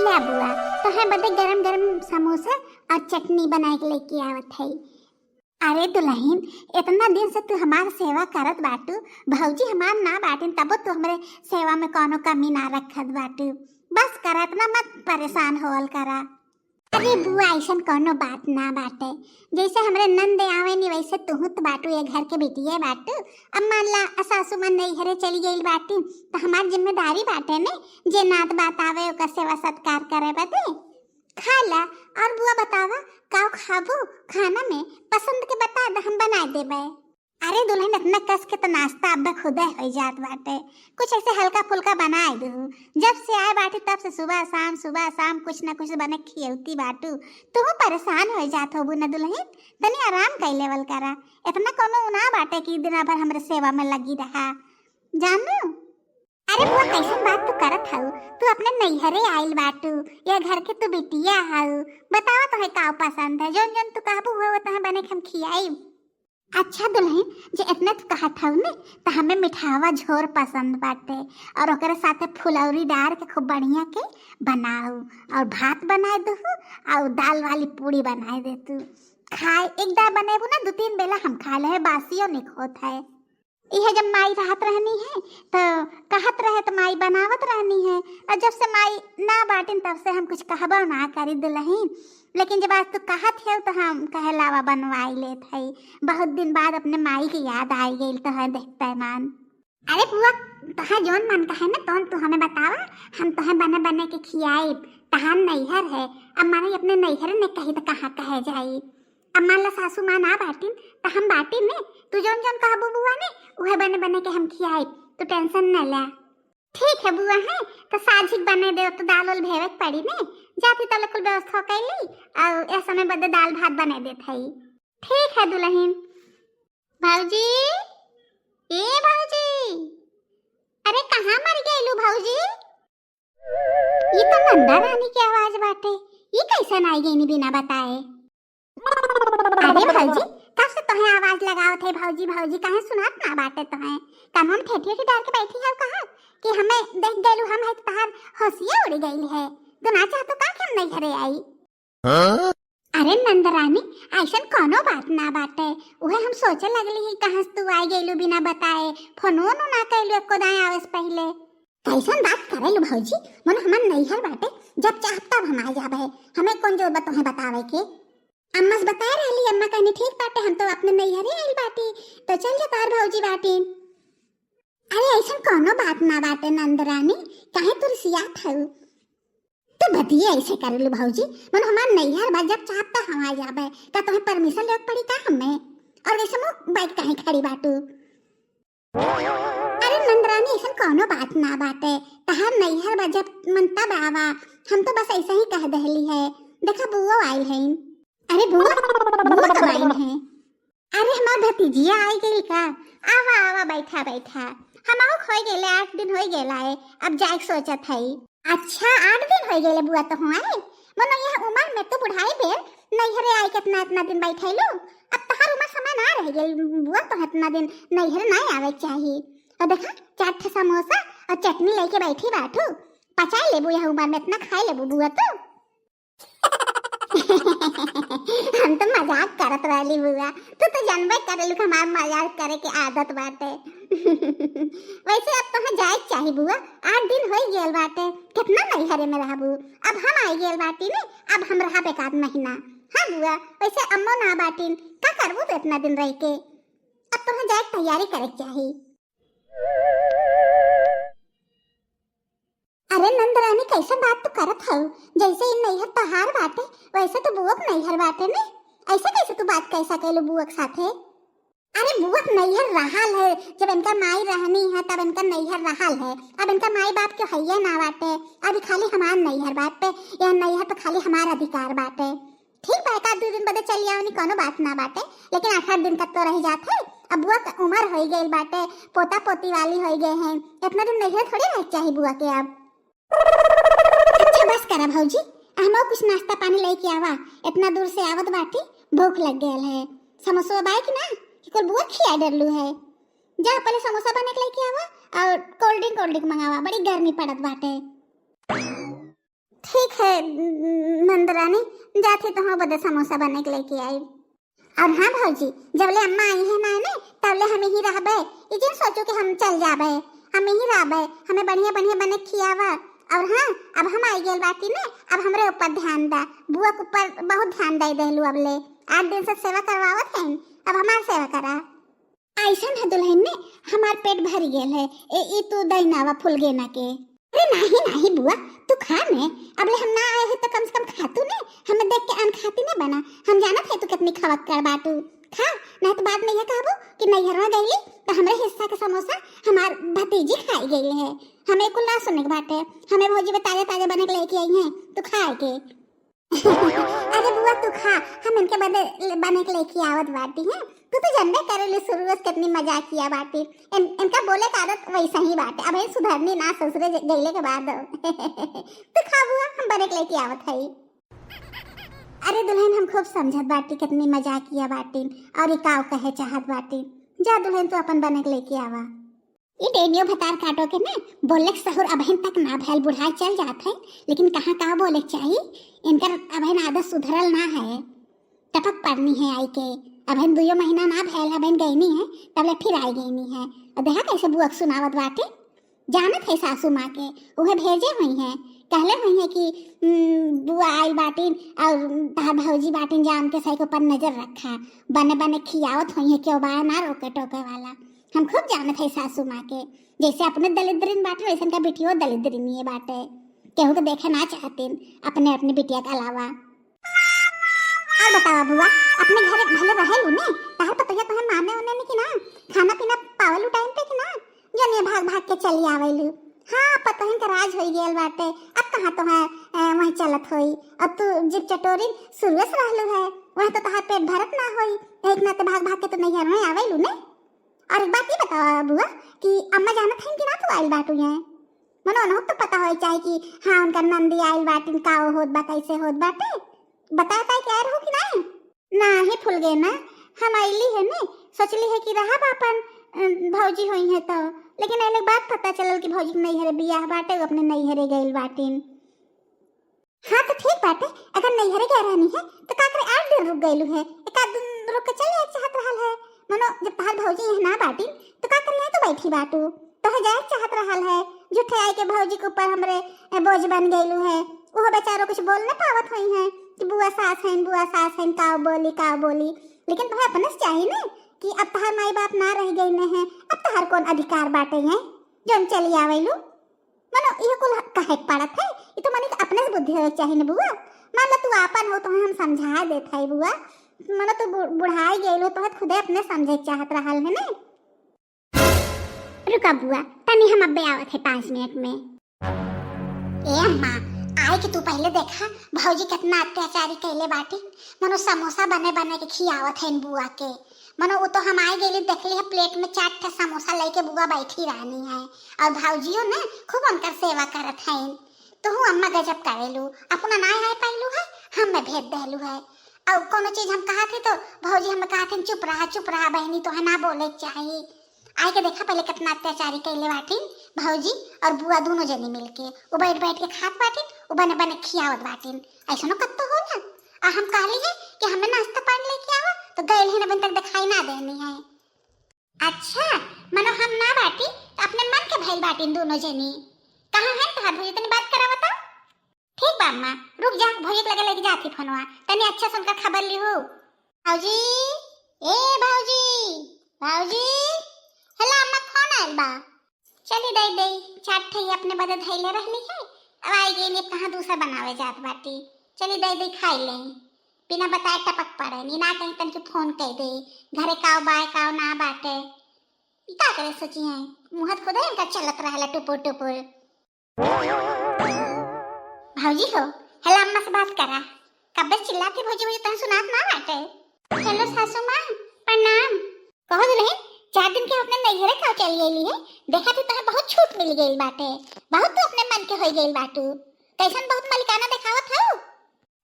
ले बुआ तो है बदे गरम गरम समोसा और चटनी बना के लेके आवत है। अरे दुल्हन, इतना दिन से तू हमार सेवा करत बाटू, भौजी हमार ना बाटिन तब तू हमरे सेवा में कोनो कमी ना रखत बाटू। बस करा, इतना मत परेशान होवल करा। अरे बुआ ऐसन कोनो बात ना बाटे, जैसे हमरे नंद आवे नी वैसे तुहू तो बाटू, ये घर के बेटिए बाटू। अब मान ला सासू मन नहीं घरे चली गई बाटी तो हमार जिम्मेदारी बाटे ने जे नात बात आवे ओकर सेवा सत्कार करे बदे। खा ला। और बुआ बतावा का खाबू खाना में पसंद के बता दे, हम बना देबे। अरे दुल्हन, इतना कस के तो नाश्ता अब खुद हो जात बाटे, कुछ ऐसे हल्का फुल्का बनाए दू। जब से आए बाटी तब से सुबह शाम कुछ ना कुछ बने खियौती बाटू। तुम परेशान हो जात हो न दुल्हन, तनी आराम कर लेवल करा। इतना कोनो ना बाटे कि दिन भर हमरे सेवा में लगी रहा, जानू। अरे बुआ कैसन बात तू करत हऊ, तू अपने नैहरे आइल बाटू, ये घर के तू बिटिया हऊ। बतावा तो है का पसंद है, जोन जोन तू कहबू हो तहे बने के हम खियाई। अच्छा दुल्हन, जे इतना तू कहत हऊ ने तो हमें मिठावा झोर पसंद बाटे, और ओकरे साथे फुलौरी डाल के खूब बढ़िया के बनाऊ, और भात बनाए दू और दाल वाली पूरी बनाए दे तू। खाए एक दाल बनेबू ना 2-3 बेला हम खा ले, बासियों नहीं खोत है। यह जब माई रहत रहनी है तो कहत रहे तो माई बनावत रहनी है, और जब से माई ना बाटिन तब से हम कुछ कहबो ना करी दुल्हन। लेकिन जब आज तू कहत है तो हम कहे लावा बनवाई लेत है। बहुत दिन बाद अपने माई की याद आई गई तो है देखते मान। अरे बुआ तहा जोन मन कहे ना तो तू हमें बतावा, हम तहे बने बने के खियाई। तहां नैहर है, अब माने अपने नैहर ने कही तो कहाँ कहे जाई। अब मान ला सासू माँ ना बाटिन तो हम बाटिन ने, तू जोन जोन कहबू बुआ ने उहे बने बने के हम खियाई, तो टेंशन न ले। ठीक है बुआ, है तो साझी बने दे तो दाल वाल भेवे पड़ी ने, जाती तले कुल व्यवस्था कर ली और ऐसा में बदे दाल भात बना देत है। ठीक है दुल्हन। भौजी, ए भौजी, अरे कहाँ मर गईलू भौजी? ये तो नंदा रानी की आवाज बाटे, ये कैसे आई गई नी बिना बताए? अरे भौजी कब से तुम्हें आवाज लगाओ थे भौजी भौजी, कहे सुनात ना बाटे तुम्हें? कानून ठेठी डाल के बैठी है कहा कि हमें देख गईलू हम है तहार होशिया उड़ गई है, तू ना चाहतो का कि हम नहीं घरे आई? हाँ? अरे नंदरानी ऐसा कोनो बात ना बाटे, उहे हम सोचे लगली ही कहां से तू आई गईलू बिना बताए, फोनो ना कैलू एको दाएं आवे से पहले। कैसन बात करेलू भौजी, मन हमन नैहर बाटे, जब चाह तब हम आ जाबे, हमें कौन जो तुम्हें बतावे के? अम्मा से बता रही, अम्मा कहनी ठीक बाटे, हम तो अपने नैहरे आइल बाटी, तो चल जा तार भौजी बाटी। अरे ऐसा कोनो बात ना बाटे नंदरानी, काहे तू रिसियात हऊ? तो बतिए ऐसे करेलू भौजी, मन हमार नैहर बा, जब चाहत त हम आ जाबे, का तुम्हें परमिशन लेके पड़ी का हमें? और वैसे मुंह बैठ काहे खड़ी बाटू? अरे नंदरानी ऐसा कोनो बात ना बाटे, तहार नैहर बा जब मन तब आवा, हम तो बस ऐसा ही कह दहली है। देखा बुआ आइल है। अरे बुआ कब आई है? अरे हमार भतीजिया आई गई का? आवा आवा बैठा बैठा, हम आओ खोई गेले 8 दिन हो गेला है, अब जाए सोचत है। अच्छा 8 दिन हो गेले बुआ तो हुआए, मनो यह उम्र में तो बुढ़ाई बेर नैहरे आई कितना इतना दिन बैठे लो, अब तहार उम्र समय ना रह गेल बुआ, तो इतना दिन नैहरे ना आवे चाहिए। और देखा 4 समोसा और चटनी लेके बैठी बाटू, पचाई लेबू यह उम्र में इतना खाई लेबू बुआ तो। हम तो मजाक करत रहली बुआ, तू तो जानबे करेलू कि हमार मजाक करे के आदत बाटे। वैसे अब तुम्हें जाए चाहिए बुआ, 8 दिन हो गेल बाटे, कितना नैहरे में रहबू, अब हम आई गेल बाटी ने, अब हम रहा 1 महीना। हाँ बुआ, वैसे अम्मो ना बाटिन का करबू तो इतना दिन रह के, अब तुम्हें जाए तैयारी करे चाहिए। अरे नंदरानी कैसा बात तो करत हऊ, जैसे इन नैहर तहार बाटे वैसे तो बुआ नैहर बाटे ने, ऐसे कैसे तू बात कैसा कहलू बुआ के साथे? अरे बुआ नैहर रहाल है, जब इनका माई रहनी है तब इनका नैहर रहाल है, अब इनका माई बाप के हैया ना बाटे, अभी खाली हमार नैहर बात पे, यह नैहर पे खाली हमार अधिकार बाटे। ठीक बा, 1-2 दिन बदे चली आओ, कोनो बात ना बाटे, लेकिन 8 दिन तक तो रह जात है। अब बुआ का उम्र हो गई बाटे, पोता पोती वाली हो गए हैं, इतना दिन नैहर थोड़ी रह चाहिए बुआ के अब। अच्छा बस करा भौजी, हमो कुछ नाश्ता पानी लेके आवा, इतना दूर से आवत बाटी, भूख लग गयल है। समोसा बाइक ना कि कोई बुआ खिया डरलू है, जा पहले समोसा बना के लेके आवा और कोल्ड ड्रिंक मंगावा, बड़ी गर्मी पड़त बाटे। ठीक है नंदरानी, जाती तो हाँ बदे समोसा बने के लेके आई। और हाँ भौजी, जबले अम्मा आई है ना ने तबले हम ही रहबे, इजन सोचो कि हम चल जाबे, हम ही रहबे, हमें बढ़िया बढ़िया बने खियावा। और हाँ, अब हम आई गेल बाटी ने, अब हमरे ऊपर ध्यान दा, बुआ के ऊपर बहुत ध्यान दे देलू। अबले 8 दिन से सेवा करवावत हैं, अब हमार सेवा करा। ऐसा है दुल्हन ने, हमार पेट भर गेल है, ए तू दैनावा फूल गे ना के। अरे नहीं नहीं बुआ, तू खा ने, अबले हम ना आए हैं तो कम से कम खा तू ने, हमें देख के अन खाती ने बना, हम जानत है तू कितनी खवक कर बाटू। खा, नहीं तो बाद में यह कहबो कि नैहर में गईली तो हमरे हिस्सा का समोसा हमार भतीजी खाई गई है, हमें कुल ना सुने के बाटे, हमें भौजी में ताजे ताजे बने के लेके आई हैं, तू खाए के। अरे बुआ तू खा, हम इनके बने के लेके आवत बाटी हैं, तू तो जानबे करेली शुरू से कितनी मजाक किया बाटी, इनका बोले का आदत वैसा ही बाटे, अब सुधरनी ना ससुरे गईले के बाद। तू खा बुआ, हम बने के लेके आवत है। अरे दुल्हन हम खूब समझत बाटी, कितनी मजाक किया बाटी, और इकाव कहे चाहत बाटी, जा दुल्हन तू अपन बने के लेके आवा। ये डेनियो भतार काटो के ना बोले सहूर अबहन तक ना भैल, बुढ़ाई चल जात है, लेकिन कहाँ कहाँ बोले चाहिए, इनकर अबहन आदत सुधरल ना है, टपक पड़नी है आई के। अबहन 2 महीना ना भैल अबहन गईनी है, तबले फिर आई गईनी है, और देखा कैसे बुआ सुनावत बाटे, जानत है सासू माँ के, उन्हें भेजे हुई हैं, कहले हुई है कि बुआ आई बाटिन और तहार भौजी बाटिन जान के सही के ऊपर नजर रखा, बने बने खियावत हुई है, क्यों बा ना रोके टोके वाला। हम खूब जानत है सासू माँ के, जैसे अपने दलिद्रीन बाटे वैसे का बिटियो दलिद्रीन ही बाटे, केहू के देखे ना चाहतीन अपने अपनी बिटिया के अलावा। और बतावा बुआ, अपने घर भले रहेलू ने, तहार पतैया तोहे माने उने ने कि ना, खाना पीना पावलू टाइम पे कि ना, जने भाग भाग के चली आवेलू। हाँ पतोहिन का राज होई गेल बाटे, अब कहाँ तो है वहीं चलत होई, अब तू जिप चटोरी शुरू से रहलू है, वहाँ तो तहार पेट भरत ना होई, एक ना तो भाग भाग के तो नैहर में आवेलू ने। और एक बात ये बताओ बुआ कि अम्मा जानत है कि ना तू आइल बाटू है, मनो अनहो तो पता हो चाहे कि हाँ उनका नंदी आइल बाटिन का होत बा कैसे होत बाटे, बताता क्या हो कि नहीं? ना ही फूल गए ना, हम आइली है ने, सोचली है कि रहा बापन भौजी हुई है तो, लेकिन एक बात पता चलल कि भौजी नैहरे बियाह बाटे, अपने नैहरे गइल बाटिन। हाँ तो ठीक बाटे, अगर नैहरे गए रहनी है तो का करे 8 दिन रुक गइलू है, एक आध दिन रुक के चले एक चाहत रहल है, मनो जब तहार भौजी है ना बाटिन तो का करे तो बैठी बाटू, तो है जाए चाहत रहल है, झूठे आई के भौजी के ऊपर हमरे बोझ बन गइलू है, वो बेचारो कुछ बोल न पावत हुई है कि बुआ सास हैं का बोली, लेकिन तुम्हें अपने से चाहिए ना कि अब तहार माई बाप ना रह गई ने हैं, अब तहार कौन अधिकार बाटे हैं जो चली आवेलू, मनो ये कुल कहे पड़त है, ये तो मनी अपने से बुद्धि होवे चाहिए न बुआ, मान लो तू आपन हो तो हम समझा देत है बुआ, मनो तू बुढ़ाई गेलो तो खुदे अपने समझे चाहत रहल है ने। रुका बुआ, तनी हम अबे आवत है 5 मिनट में। ए अम्मा आए कि तू पहले देखा भौजी कितना अत्याचारी कहले बाटी, मनो समोसा बने बने के खियावत है इन बुआ के, मनो वो तो हम आए गेली देखली है प्लेट में 4 ठे समोसा लेके बुआ बैठी रहनी है, और भौजियो ने खूब उनकर सेवा करत है, तो हूँ अम्मा गजब करेलू, अपना ना आए पाइलू है, हम में भेद देलू है, और कोनो चीज हम कहा थे तो भौजी हमें कहा थे चुप रहा बहनी, तो है ना बोले चाहिए, आए के देखा पहले कितना अत्याचारी कहले बाटिन भौजी और बुआ दोनों जने मिलके, वो बैठ बैठ के खात बाटिन, वो बने बने खियावत बाटिन, ऐसा न कत्तो हो ना, और हम कहली है कि हमें नाश्ता पानी लेके आवा, तो गए है न तक दिखाई ना देनी है। अच्छा मनो हम ना बाटी तो अपने मन के भैल बाटिन दोनों जनी, कहाँ है तहार भौजी, तनी बात करा बताओ। ठीक बा अम्मा, रुक जा, भौजी के लगे लेके जाती फोनवा, तनी अच्छा सुनकर खबर ली हो। भौजी, ए भौजी, हेलो अम्मा फोन आइल बा, चली दे चाट ठई अपने बदे धैले रहली है, अब आई गई कहाँ दूसरा बनावे जात बाटी, चली दे खाई ले, बिना बताए टपक पड़े नी ना कहीं तन के फोन कह दे, घरे काव बाय काव ना बाटे, का करे सोची है मुहत खुदे इनका चलत रहला टुपुर टुपुर। भौजी हो, हेलो अम्मा से बात करा, कब से चिल्लाती भौजी मुझे तन सुनात ना बाटे। हेलो सासू माँ प्रणाम, कहो दुल्हन 4 दिन के अपने नैहरे का चली गई है, देखा थी तुम्हें बहुत छूट मिल गई बाटे, बहुत तो अपने मन के हो गई बाटू, कैसन बहुत मलिकाना दिखावत हो।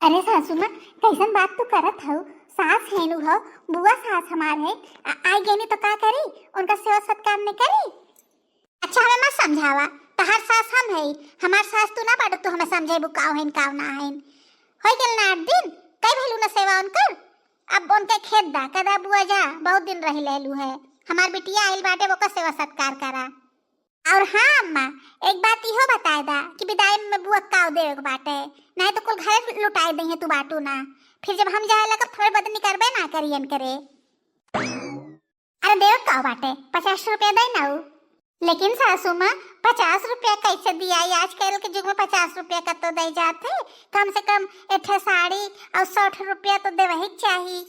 अरे सासू माँ कैसन बात तू करत हो, सास है नु हो, बुआ सास हमार है, आई गई तो का करी, उनका सेवा सत्कार नहीं करी। अच्छा हमें मत समझावा, तहार सास हम है, हमार सास तू ना बाटू, तू हमें समझेबू काव है काव ना है। होई गेल ना 8 दिन, कई भेलू ना सेवा उनकर। अब उनके खेत दा कदा बुआ जा, बहुत दिन रह लेलू है। हमार बिटिया आइल बाटे, वो का सेवा सत्कार करा। और हाँ अम्मा, एक बात इहो बताए दा कि विदाई में बुआ काव देवे के बाटे, नहीं तो कुल घर लुटाए दही तू बाटू ना। फिर जब हम जाए लगा थोड़े बदनी करबे ना करियन करे। अरे देव काव बाटे 50 रुपया दे ना। लेकिन सासू माँ 50 रुपया कैसे दिया? आजकल के युग में 50 रुपया का तो दे जाते, कम से कम एक साड़ी और 60 रुपया तो देवे ही चाहिए।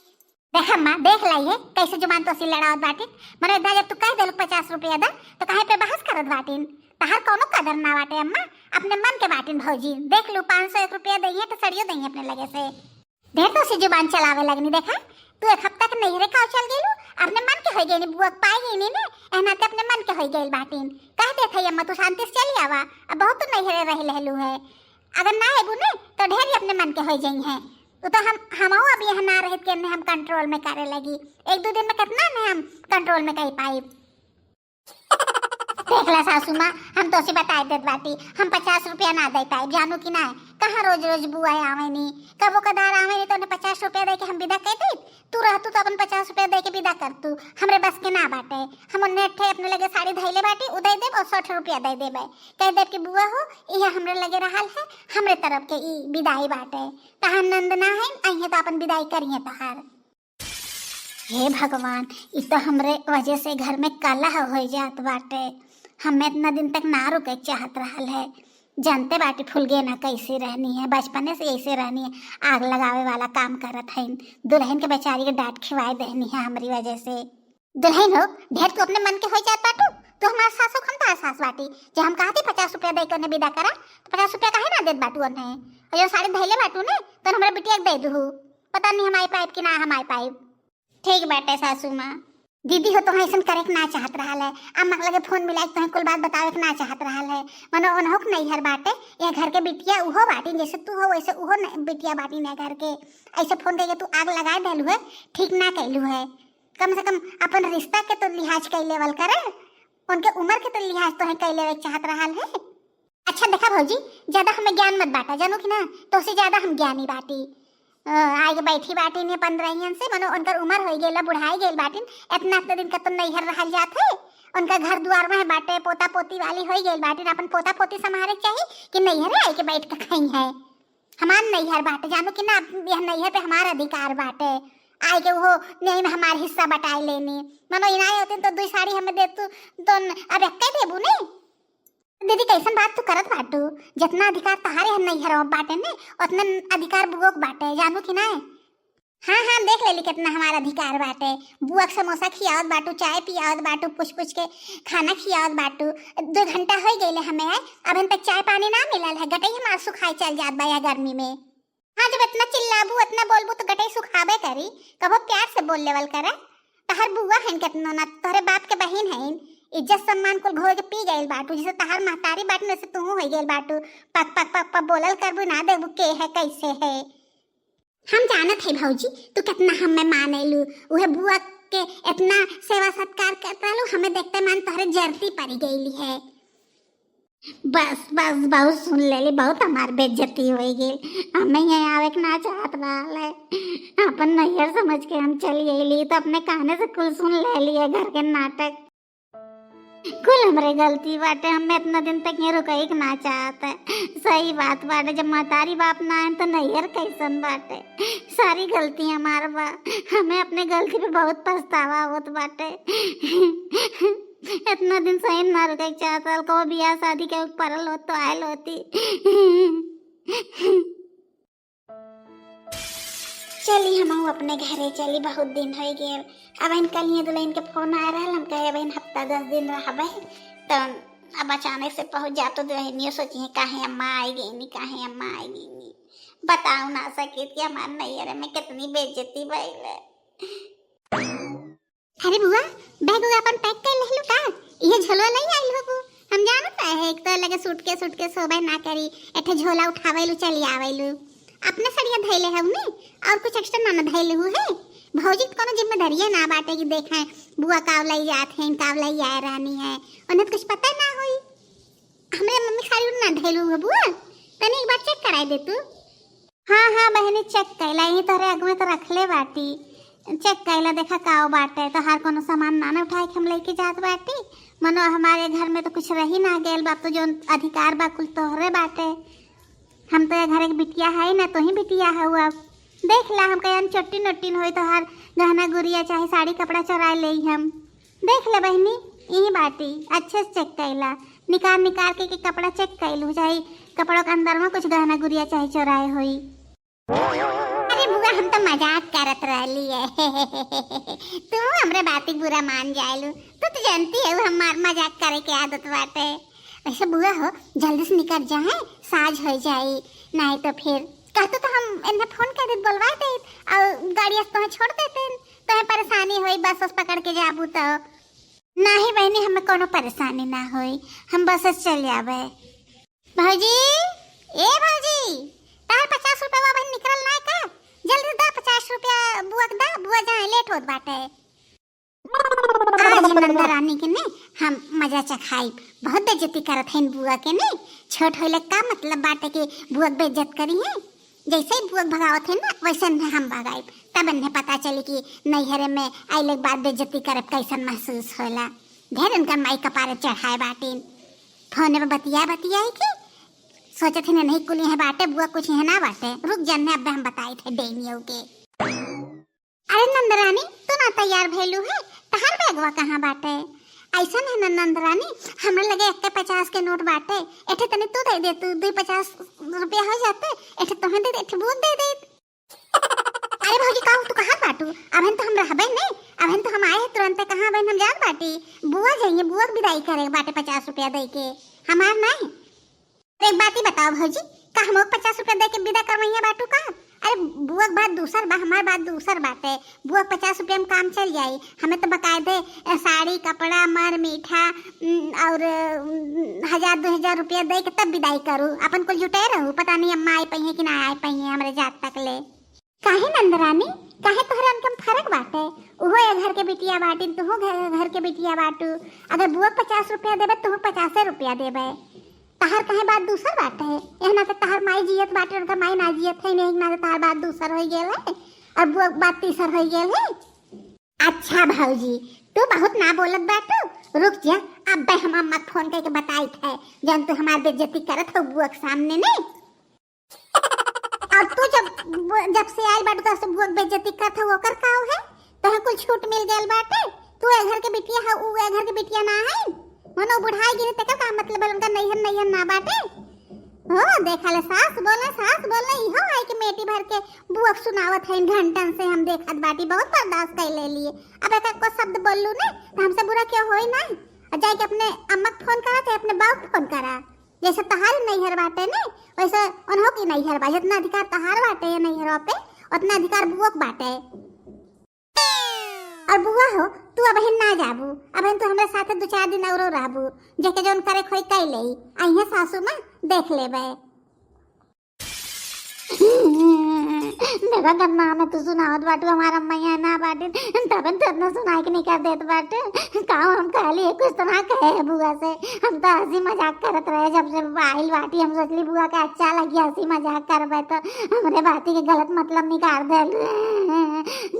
देख अम्मा, देख लाइए कैसे जुबान तो सी लड़ावत बाटिन। मने दा जब तू कह देलू 50 रुपया दा, तो काहे पे बहस करत बाटिन? तहार कोनो कदर ना बाटे अम्मा, अपने मन के बाटिन भौजी। देख लू 500 रुपया दइए तो सड़ियो दइए अपने लगे से। ढेर तो सी जुबान चलावे लगनी। देखा तू एक हफ्ता के नहीं रे काव चल गेलू, अपने मन के हो गई बुआ पाई ही नहीं ने, एना ते अपने मन के हो गई बाटिन। कह दे थई अम्मा तू शांति से चली आवा, अब बहुत तो नहीं रह लेलू है। अगर ना है बुने तो ढेर ही अपने मन के हो जाई है। तो हम अभी यहाँ ना रहित के हम कंट्रोल में करे लगी। 1-2 दिन में कितना ने हम कंट्रोल में कही पाई। देखला सासू माँ, हम तो से बताए देत बाटी, हम 50 रुपया ना दे पाए, जानू कि ना। कहाँ रोज रोज बुआ आवे नी, कबो कदार आवे नी तो उन्हें 50 रुपया दे के हम विदा कर दी। तू रहतू तो अपन 50 रुपया दे के विदा कर तू, हमरे बस के ना बाटे। हम नेठे अपने लगे साड़ी धैले बाटी उदय देब और 60 रुपया दे देबे, कह देब कि बुआ हो यह हमरे लगे रहल है, हमरे तरफ के ई विदाई बाटे। तहार नंद ना है अइहे तो अपन विदाई करिए तहार। हे भगवान, इ तो हमरे वजह से घर में कलह हो जात बाटे। हमें इतना दिन तक ना रुके चाहत रहल है। जानते बाटी फुलगे ना कैसे रहनी है, बचपने से ऐसे रहनी है। आग लगावे वाला काम करत है। दुल्हन के बेचारी के डांट खिवाए देनी है हमारी वजह से। दुल्हन हो ढेर तू अपने मन के हो जात बाटू, तो हमारे सासू हम तार सास बाटी। जब हम कहती 50 रुपया दे के उन्हें विदा करा, तो 50 रुपया काहे ना देत बाटू उन्हें। और जो साड़ी धैले बाटू ने तो हमारे बिटिया दे दू, पता नहीं हम आई पाइप कि ना हम आई पाइप। ठीक बाटे सासू माँ, दीदी हो तो ऐसा करे के ना चाहत रहल है। अम्मा लगे फोन मिला तो कुल बात बतावे के ना चाहत रहल है। मनो ओनहो के नहीं हर बाटे, ये घर के बिटिया उहो बाटी, जैसे तू हो वैसे उहो बिटिया बाटी ना घर के। ऐसे फोन करके तू आग लगा देलू है, ठीक ना कैलू है। कम से कम अपन रिश्ता के तो लिहाज कर लेवल करे, उनके उम्र के तो लिहाज तो है कर लेवे चाहत रहल है। अच्छा देखा भौजी, ज्यादा हमें ज्ञान मत बांटा, जानू कि ना, तो से ज्यादा हम ज्ञानी बाटी। आगे बैठी बाटी ने 15 से, मनो उनकर उम्र हो गेल, बुढ़ाई गेल बाटिन। इतना दिन का तो नैहर रहल जात है। उनका घर द्वार में बाटे, पोता पोती वाली हो गेल बाटिन। अपन पोता पोती संभाले चाहिए कि नैहर आई के बैठ के खाई है। हमार नैहर बाटे, जानू कि ना, यह नैहर पे हमारा अधिकार बाटे। आए के वो नहीं में हमार हिस्सा बटाई लेनी। मनो इनाए होते तो 2 साड़ी हमें दे तू तो अब एक देबू नहीं। दीदी कैसन बात तू करत बाटू, जितना अधिकार तहारे हम नहीं हरो बाटे ने, उतना अधिकार बुआ के बाटे, जानू कि ना। हाँ हाँ देख लेली कितना हमारा अधिकार बाटे। बुआ के समोसा खियावत बाटू, चाय पियावत बाटू, पूछ के खाना खियावत बाटू। 2 घंटा हो गए हमें, अब तक चाय पानी ना मिलल है। गटई हमार सुखाई चल जात बा गर्मी में। हाँ जब इतना चिल्लाबू इतना बोलबू तो गटई सुखाबे करी, कबो प्यार से बोल लेवल करे। तहर बुआ है कितना ना, तोहरे बाप के बहन है। इज्जत सम्मान को घोर के पी गई बाटू, जैसे तहार महतारी बाटू वैसे तू हो गई बाटू। पक पक पक पक बोलल करबू ना, देखबू के है कैसे है। हम जानत है भौजी तू कितना हमें मानेलू, उहे बुआ के इतना सेवा सत्कार करता लो, हमें देखते मन तोहरे जरती पड़ी गईली है। बस बस बहुत सुन लेली, बहुत हमार बेइज्जती हो गई। हमें यहाँ आवे के ना चाहत रहल है, अपन नैहर समझ के हम चली गईली, तो अपने कहने से कुल सुन लेली है घर के नाटक। कुल हमरे गलती बाटे, हमें इतना दिन तक ये रुकई के ना चाहत है। सही बात बाटे, जब महतारी बाप ना है तो नैहर कैसन बाटे। सारी गलती हमार बा, हमें अपने गलती पे बहुत पछतावा होत बाटे। इतना दिन सही ना रुके चाहता, को बियाह शादी के परल हो तो आयल होती। चली हम अपने घरे चली, बहुत दिन हो गए। अब इन कल दुल्हन के फोन आ रहा, हम कहे अब इन हफ्ता 10 दिन रहबे, तो अब अचानक से पहुंच जा तो दुल्हनियों सोची काहे अम्मा आई गई नी, काहे अम्मा आई गई नी। बताऊ ना सके कि हमारे नैहर में कितनी बेइज्जती भइल है। अरे बुआ बैग अपन पैक कर ले लो का, ये झोला नहीं आइल हो। हम जानत है एक तो लगे सूट के सोबे ना करी, एठे झोला उठावेलू चली आवेलू। अपने सड़िया धैले है उन्हें, और कुछ एक्स्ट्रा ना धैले हुए है। भौजी को कोनो जिम्मेदारी ना बाटे कि देखें बुआ काव लई जात है, काव लई आ रानी है, उन्हें कुछ पता ना हुई। हमरे मम्मी साड़ी ना ढैलू है बुआ, तनी एक बार चेक कराई दे तू। हाँ हाँ बहनी चेक कैला, यही तोरे अग में तो रखले बाटी, चेक कैला देखा काओ बाटे। तो हर कोनो सामान ना उठाए के हम लेके जात बाटी, मनो हमारे घर में तो कुछ रही ना गेल बाप, तो जो अधिकार बा कुल तोहरे बाटे। हम तो ये घर एक बिटिया है ना, तो ही बिटिया है। अब देख ला हम कहीं चोटी नोटीन हो तो हर गहना गुड़िया चाहे साड़ी कपड़ा चुरा ले हम। देख ले बहनी यही बाटी अच्छे से चेक कैला, निकाल निकाल के कपड़ा चेक कैलू, चाहे कपड़ों के अंदर में कुछ गहना गुड़िया चाहे चुराए हुई। अरे बुआ हम तो मजाक करत रहली है तू हमरे बात बुरा मान जायलू, तू तो जानती है हमार मजाक करे के आदत बाटे। ऐसे बुआ हो जल्दी से निकल जाए, साज हो जाए, नहीं तो फिर कहते तो हम इन्हें फोन कर दे बोलवा दे और गाड़ी तो छोड़ देते, तो परेशानी हुई बस बस पकड़ के जाबू। तो नहीं बहनी हमें कोनो परेशानी ना हुई, हम बस चल जाबे। भौजी ए भौजी तार 50 रुपया बहन निकल ना का, जल्दी दा 50 रुपया बुआ दा, बुआ जाए लेट होत बाटे। आज नंदा रानी के ने हम मजा चखाई, बहुत बेइज्जती करत हैं बुआ के ने। छोट होले का मतलब बाटे के बुआ बेइज्जत करी है, जैसे ही बुआ भगावत है ना वैसे हम भगाई, तब इन्हें पता चली कि नैहरे में आइले बाद बेइज्जती करब कैसन महसूस होला। ढेर उनका माई कपारे चढ़ाए बाटी, फोन में बतियाई की सोचे थे नहीं कुली है बाटे, बुआ कुछ है ना बाटे, रुक जाने अब हम बताए थे डेनियो के। अरे नंदरानी तू ना तैयार भैलू है, तहार बैगवा कहाँ बाटे? ऐसा है ना नंदरानी, हमें लगे 150 के नोट बाटे, एठे तने तू दे दे, तू 250 रुपया हो जाते, एठे तुम्हें दे दे, एठे बुआ दे दे। अरे भौजी कहू तू कहाँ बाटू? अबहन तो हम रहबे नहीं, अबहन तो हम आए हैं तुरंत, कहाँ अबहन हम जात बाटी, बुआ जाइए, बुआ की विदाई करे बाटे 50 रुपया दे के, हमार नहीं। एक बात ही बताओ भौजी, का हम 50 रुपया दे के विदा करवैया बाटू का? अरे बुआ बात दूसर बा, हमार बात दूसर बाटे। बुआ 50 रुपया में काम चल जाई, हमें तो बकायदे साड़ी कपड़ा मर मीठा और 1000-2000 रुपया दे के तब विदाई करूँ, अपन को जुटे रहूँ। पता नहीं अम्मा आई पही है कि ना आई पही है हमारे जात तक ले। काहे नंदरानी काहे तोहरा उनके फर्क बाटे? उहो ये घर के बिटिया बाटी, तुहो घर के बिटिया बाटू। अगर बुआ 50 रुपया देबे तुहो 50 रुपया देबे, तहार कहे बात दूसर बात है। यहाँ तो तहार माई जियत बाटे, उनका माई ना जियत है, नहीं ना तो तहार बात दूसर हो गेल है और बुआ बात तीसर हो गेल है। अच्छा भौजी तू बहुत ना बोलत बाटू, रुक जा अब हम अम्मा को फोन करके बताई थे, जन तू हमार बेइज्जती करत हो बुआ के सामने नहीं। और तू जब से आयल बाटू तब से बुआ के बेइज्जती करत हो, ओकर का है? तोहे कुछ छूट मिल गेल बाटे, तू ए घर के बिटिया है, ऊ ए घर के बिटिया ना है। मनो बुढ़ाई गिरे तक का मतलब है उनका नैहर ना बाटे। हो देखा ले सास बोले इहो आई के मेटी भर के बुआ सुनावत है घंटन से, हम देखत बाटी बहुत बर्दाश्त कर ले लिए। अब एक को शब्द बोललू ने तो हमसे बुरा क्यों होई ना? जाए के अपने अम्मा को फोन करा चाहे अपने बाप को फोन करा, जैसे तहार नैहर बाटे ने वैसे उन्हों की नैहर बा, जितना अधिकार तहार बाटे है नैहरों पे उतना अधिकार बुआ के बाटे। और बुआ हो तू अबहन ना जाबू, अबहन तू हमारे साथ 2-4 दिन और रहबू, जेके जोन करे खोई कई ले आइए सासू मां देख लेबे। देखा करना हमें तू सुनावत बाटू, हमारा मैया ना बाटे तबन तो इतना सुनाई के नहीं कर देत बाटे। काऊ हम कहली कुछ तो ना कहे है बुआ से, हम तो हंसी मजाक करत रहे जब से आइल बाटी। हम सोचली बुआ के अच्छा लगी हंसी मजाक करबे तो हमरे बाती के गलत मतलब निकाल दे।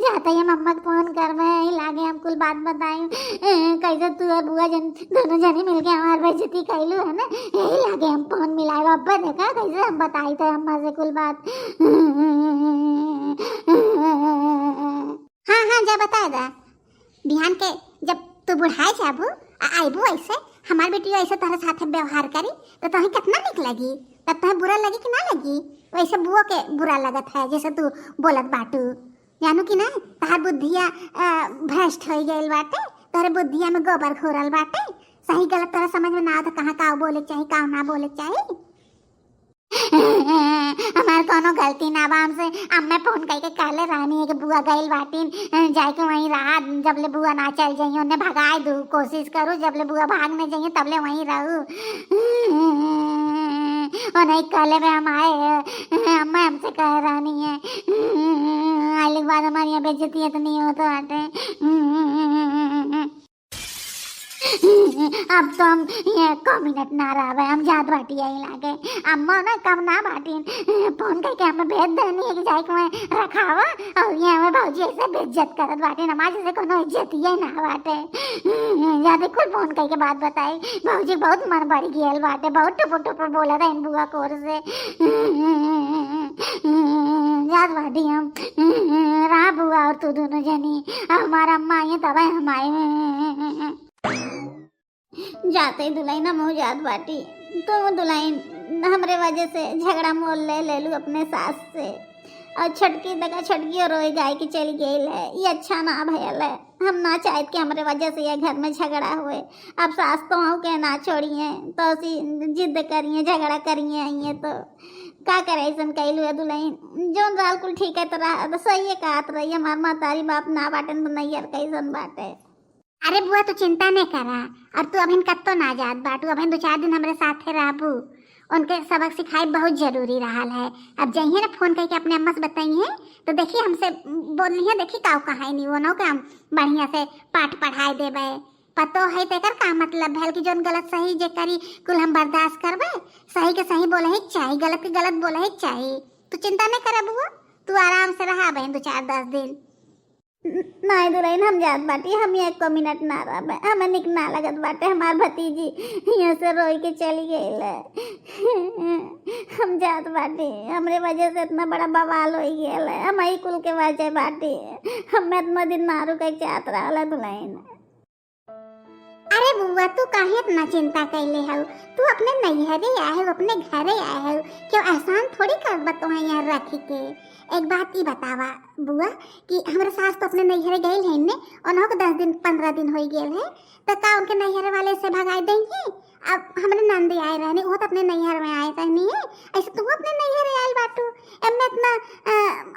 जाते ही मम्मा को फोन करबे, लागे हम कुल बात बताई कैसे तू और बुआ जन दोनों जने मिलके हमार बेइज्जती कैलू है ना, यही लागे हम फोन मिलाए। अब्बा देखा कैसे हम बताई थे अम्मा से कुल बात। हाँ जा बता दा, बिहान के जब तू बुढ़ाए जाबू आईबू ऐसे हमार बेटी ऐसे तोहरे साथ व्यवहार करी तो तुम्हें कितना निक लगी, तब तुम्हें बुरा लगी कि ना लगी? वैसे बुआ के बुरा लगत है जैसे तू बोलत बाटू, जानू कि ना तहार बुद्धिया भ्रष्ट हो गई बाटे, तोहरे बुद्धिया में गोबर घोरल बाटे। सही गलत तोरा समझ में ना आता कहाँ का बोले चाहिए का ना बोले चाहिए। हमार कोनो गलती ना बा, हमसे अम्मे फोन करके कहले रहनी है कि बुआ गइल बाटीन जाके वहीं रहा, जब ले बुआ ना चल जाइए उन्हें भगाए दू, कोशिश करूँ जब ले बुआ भागने जाइए तब ले वहीं रहूँ। और नहीं कहले में हम आए, अम्मा हमसे कह रहनी है आने के बाद हमारी यहाँ बेइज्जती तो नहीं हो तो आटे। अब तो हम ये को मिनट ना रहे, हम जात बाटी आई लागे। अम्मा ना कम ना बाटी फोन करके हमें भेज देनी है कि जाए के मैं रखावा, और ये हमें भाजी ऐसे बेइज्जत करत बाटी, नमाज से कोनो इज्जत ही ना बाटे। ज्यादा कुल फोन करके बात बताई, भाजी बहुत मन बढ़ गया बाटे, बहुत टुपुर टुपुर बोला था इन बुआ कोर से। जात बाटी हम रहा बुआ और तू दोनों जनी, हमारा अम्मा आई तब हम आए। जाते दुल्हन हम हो जात बाटी, तो दुल्हन हमरे वजह से झगड़ा मोल ले लू अपने सास से, और छटकी दगा छटकी और रोई गाय की चली गई है। ये अच्छा ना भयल है, हम ना चाहते कि हमारे वजह से ये घर में झगड़ा हुए। अब सास तो हो के ना छोड़िए, तो ऐसी जिद करिए झगड़ा करिए आइए तो का करे ऐसा कैलू है दुल्हन। जो राल कुल ठीक है तो रहा तो सही है, कहत रही हमार मातारी बाप ना बाटे तो नैयर कैसन बाटे। अरे बुआ तू चिंता नहीं करा, और तू अभी कत्तो ना जात बाटू, अभी 2-4 दिन हमारे साथे रहबू, उनके सबक सिखाई बहुत जरूरी रहा है। अब जाइए ना फोन करके अपने अम्मा से बताइए, तो देखिए हमसे बोलनी है, देखिए का कहा नहीं वो ना हम बढ़िया से पाठ पढ़ाई देवे। पतो है तेकर का मतलब है कि जो गलत सही जे करी कुल हम बर्दाश्त करबे, सही के सही बोले ही चाहिए, गलत के गलत बोले ही चाहिए। तू चिंता नहीं करा बुआ, तू आराम से रहा बहन 2-4-10 दिन। नहीं दुल्हन हम जात बाटी, हम 1 मिनट ना रहे, हमें निक ना लगत बाटे। हमार भतीजी यहाँ से रोई के चली गई, हम जात बाटी, हमरे वजह से इतना बड़ा बवाल हो गया, हम ही कुल के वजह बाटी, हमें इतना दिन ना रुके चाहत रहा दुल्हन। अरे बुआ तू काहे इतना चिंता कैले है, तू अपने नैहरे आए हो, अपने घरे आए हो, क्यों एहसान थोड़ी कर बतो है यहाँ रखी के। एक बात ही बतावा बुआ कि हमारे सास तो अपने नैहरे गए हैं ने, उन्हों को 10-15 दिन हो गए है, तो का उनके नैहरे वाले से भगाई देंगे। अब हमारे नंदी आए रहने, वो तो अपने नैहर में आए रहनी है, ऐसे तू अपने नैहरे आयल बाटू। एमे इतना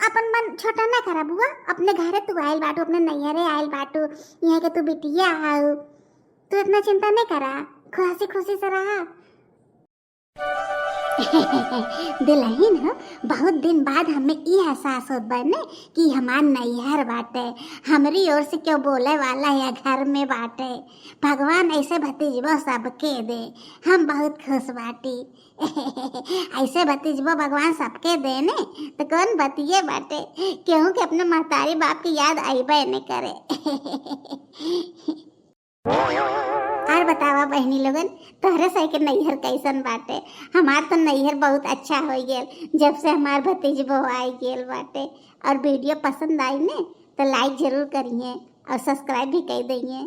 अपन मन छोटा ना करा बुआ, अपने घरे तू आयल बाटू, अपने नैहरे आयल बाटू, यहाँ के तू बिटिया आओ, तू इतना चिंता नहीं करा, खुशी खुशी से रहा। दुल्हन हो, बहुत दिन बाद हमें ये एहसास होत बने कि हमार नैहर बाटे, हमारी ओर से क्यों बोले वाला या घर में बाटे। भगवान ऐसे भतीजबो सबके दे, हम बहुत खुश बाटी। ऐसे भतीजबो भगवान सबके दे ने, तो कौन बतिए बाटे, क्यों कि अपने महतारी बाप की याद आईबे नहीं करे। और बतावा बहनी लोगन, तोहरे सही के नैहर कैसन बाटे। हमार तो नैहर बहुत अच्छा हो गेल जब से हमार भतीजबो आई गेल बाटे। और वीडियो पसंद आई ने तो लाइक जरूर करिए और सब्सक्राइब भी कर दइए।